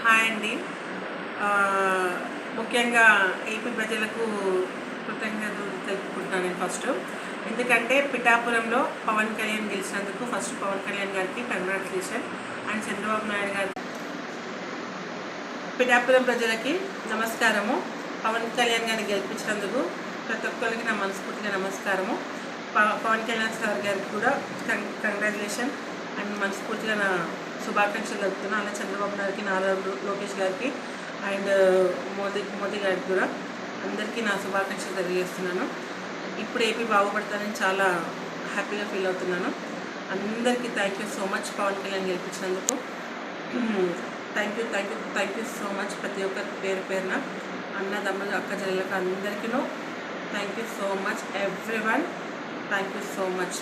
Hi అండి. ముఖ్యంగా AP ప్రజలకు కృతజ్ఞతలు తెలుపుకుంటున్నాను నేను ఫస్ట్. ఎందుకంటే పిఠాపురంలో పవన్ కళ్యాణ్ గెలిచినందుకు ఫస్ట్ పవన్ కళ్యాణ్ గారికి కంగ్రాచులేషన్ అండ్ చంద్రబాబు నాయుడు గారు. పిఠాపురం ప్రజలకి నమస్కారము. పవన్ కళ్యాణ్ గారిని గెలిపించినందుకు ప్రతి ఒక్కరికి నా మనస్ఫూర్తిగా నమస్కారము. పవన్ కళ్యాణ్ సార్ గారికి కూడా కంగ్రాచులేషన్ అండ్ మనస్ఫూర్తిగా నా శుభాకాంక్షలు తెలుపుతున్నాను. అలా చంద్రబాబు గారికి, నారా లోకేష్ గారికి అండ్ మోదీ గారికి కూడా అందరికీ నా శుభాకాంక్షలు తెలియజేస్తున్నాను. ఇప్పుడు ఏపీ బాగుపడతానని చాలా హ్యాపీగా ఫీల్ అవుతున్నాను. అందరికీ thank you so much Pawan Kalyan గెలిపించినందుకు. థ్యాంక్ యూ సో మచ్ ప్రతి ఒక్కరికి పేరు పేరున అన్నదమ్ములు అక్క చెల్లెలకు అందరికీ thank you so much everyone. Thank you so much.